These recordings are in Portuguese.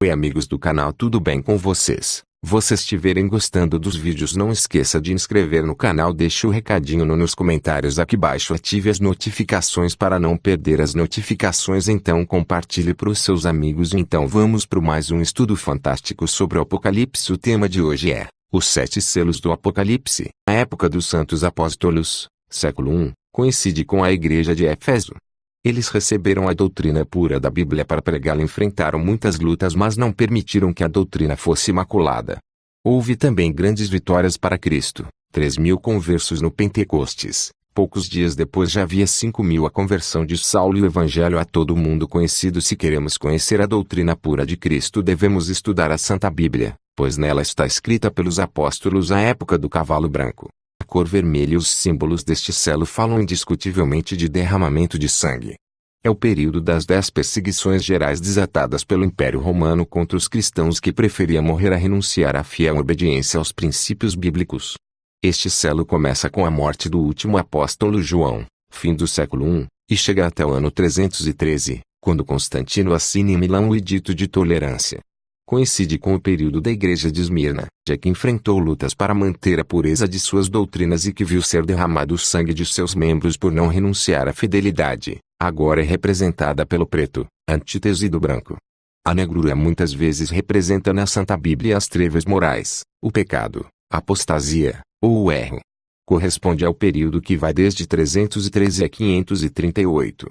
Oi amigos do canal, tudo bem com vocês? Vocês estiverem gostando dos vídeos, não esqueça de inscrever no canal, deixe o recadinho nos comentários aqui abaixo, ative as notificações para não perder as notificações, então compartilhe para os seus amigos. Então vamos para mais um estudo fantástico sobre o Apocalipse. O tema de hoje é os 7 selos do Apocalipse. A época dos santos apóstolos, século I, coincide com a igreja de Éfeso. Eles receberam a doutrina pura da Bíblia para pregá-la, enfrentaram muitas lutas, mas não permitiram que a doutrina fosse maculada. Houve também grandes vitórias para Cristo, 3.000 conversos no Pentecostes. Poucos dias depois já havia 5.000 a conversão de Saulo e o evangelho a todo mundo conhecido. Se queremos conhecer a doutrina pura de Cristo, devemos estudar a Santa Bíblia, pois nela está escrita pelos apóstolos a época do cavalo branco. A cor vermelha e os símbolos deste selo falam indiscutivelmente de derramamento de sangue. É o período das 10 perseguições gerais desatadas pelo Império Romano contra os cristãos que preferiam morrer a renunciar à fiel obediência aos princípios bíblicos. Este selo começa com a morte do último apóstolo João, fim do século I, e chega até o ano 313, quando Constantino assina em Milão o Edito de Tolerância. Coincide com o período da igreja de Esmirna, já que enfrentou lutas para manter a pureza de suas doutrinas e que viu ser derramado o sangue de seus membros por não renunciar à fidelidade. Agora é representada pelo preto, antítese do branco. A negrura muitas vezes representa na Santa Bíblia as trevas morais, o pecado, a apostasia, ou o erro. Corresponde ao período que vai desde 313 a 538.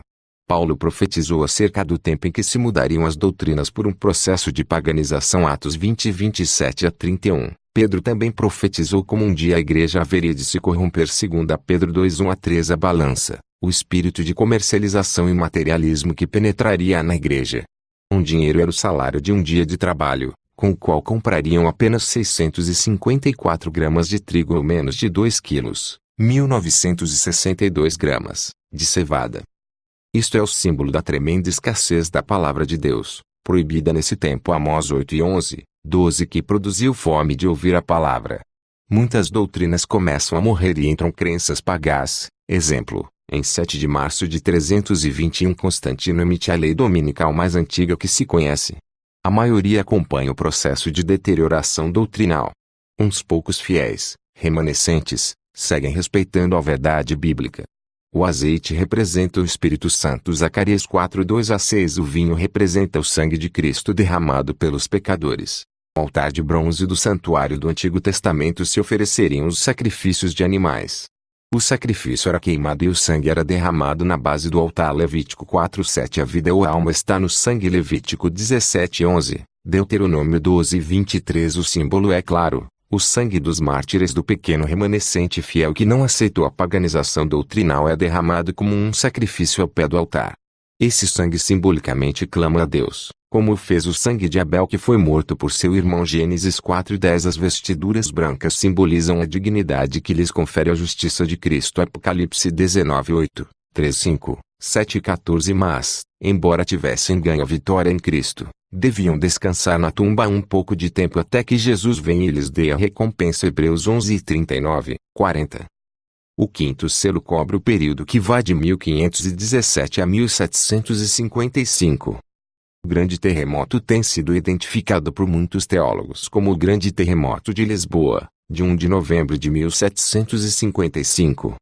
Paulo profetizou acerca do tempo em que se mudariam as doutrinas por um processo de paganização, Atos 20, 27 a 31. Pedro também profetizou como um dia a igreja haveria de se corromper, 2 Pedro 2, 1 a 3. A balança, o espírito de comercialização e materialismo que penetraria na igreja. Um dinheiro era o salário de um dia de trabalho, com o qual comprariam apenas 654 gramas de trigo ou menos de 2 quilos, 1962 gramas, de cevada. Isto é o símbolo da tremenda escassez da palavra de Deus, proibida nesse tempo. Amós 8 e 11, 12, que produziu fome de ouvir a palavra. Muitas doutrinas começam a morrer e entram crenças pagãs. Exemplo, em 7 de março de 321 Constantino emite a lei dominical mais antiga que se conhece. A maioria acompanha o processo de deterioração doutrinal. Uns poucos fiéis, remanescentes, seguem respeitando a verdade bíblica. O azeite representa o Espírito Santo, Zacarias 4, 2 a 6. O vinho representa o sangue de Cristo derramado pelos pecadores. No altar de bronze do santuário do Antigo Testamento se ofereceriam os sacrifícios de animais. O sacrifício era queimado e o sangue era derramado na base do altar. Levítico 4, 7. A vida ou a alma está no sangue. Levítico 17, 11. Deuteronômio 12, 23. O símbolo é claro. O sangue dos mártires do pequeno remanescente fiel que não aceitou a paganização doutrinal é derramado como um sacrifício ao pé do altar. Esse sangue simbolicamente clama a Deus, como fez o sangue de Abel que foi morto por seu irmão. Gênesis 4:10. As vestiduras brancas simbolizam a dignidade que lhes confere a justiça de Cristo. Apocalipse 19:8, 3:5, 7:14. Mas, embora tivessem ganho a vitória em Cristo, deviam descansar na tumba um pouco de tempo até que Jesus venha e lhes dê a recompensa. Hebreus 11:39, 40. O quinto selo cobre o período que vai de 1517 a 1755. O grande terremoto tem sido identificado por muitos teólogos como o Grande Terremoto de Lisboa, de 1 de novembro de 1755.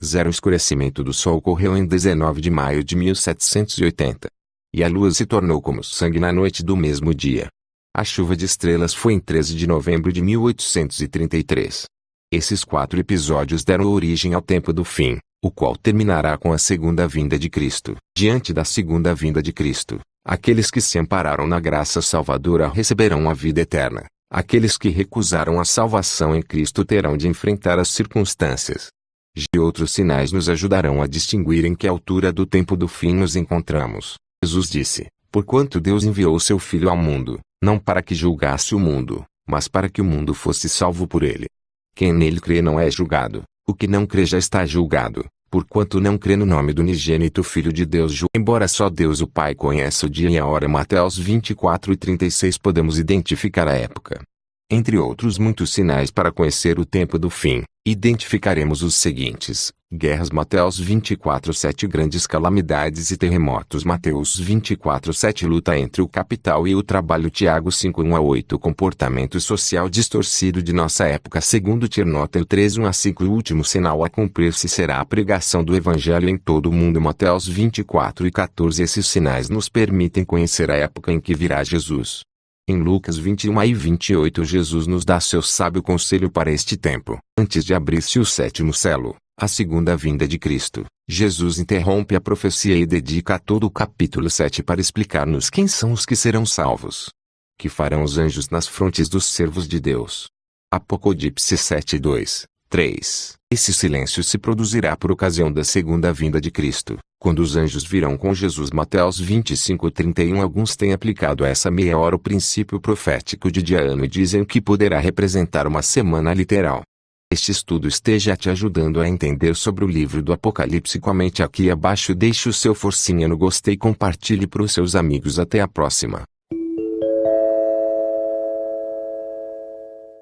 O escurecimento do Sol ocorreu em 19 de maio de 1780. E a lua se tornou como sangue na noite do mesmo dia. A chuva de estrelas foi em 13 de novembro de 1833. Esses 4 episódios deram origem ao tempo do fim, o qual terminará com a segunda vinda de Cristo. Diante da segunda vinda de Cristo, aqueles que se ampararam na graça salvadora receberão a vida eterna. Aqueles que recusaram a salvação em Cristo terão de enfrentar as circunstâncias. E outros sinais nos ajudarão a distinguir em que altura do tempo do fim nos encontramos. Jesus disse: porquanto Deus enviou seu Filho ao mundo, não para que julgasse o mundo, mas para que o mundo fosse salvo por ele. Quem nele crê não é julgado, o que não crê já está julgado, porquanto não crê no nome do unigênito Filho de Deus. Embora só Deus o Pai conheça o dia e a hora. Mateus 24 e 36. Podemos identificar a época Entre outros muitos sinais para conhecer o tempo do fim, identificaremos os seguintes: guerras Mateus 24:7, grandes calamidades e terremotos Mateus 24:7, luta entre o capital e o trabalho Tiago 5:1-8, comportamento social distorcido de nossa época segundo Timóteo 3:1-5, o último sinal a cumprir-se será a pregação do evangelho em todo o mundo Mateus 24:14. Esses sinais nos permitem conhecer a época em que virá Jesus. Em Lucas 21:28 Jesus nos dá seu sábio conselho para este tempo. Antes de abrir-se o sétimo selo, a segunda vinda de Cristo, Jesus interrompe a profecia e dedica todo o capítulo 7 para explicar-nos quem são os que serão salvos. Que farão os anjos nas frontes dos servos de Deus. Apocalipse 7:2, 3. Esse silêncio se produzirá por ocasião da segunda vinda de Cristo, quando os anjos virão com Jesus. Mateus 25:31. Alguns têm aplicado a essa meia hora o princípio profético de dia-ano e dizem que poderá representar uma semana literal. Este estudo esteja te ajudando a entender sobre o livro do Apocalipse. Comente aqui abaixo, deixe o seu forcinha no gostei e compartilhe para os seus amigos. Até a próxima.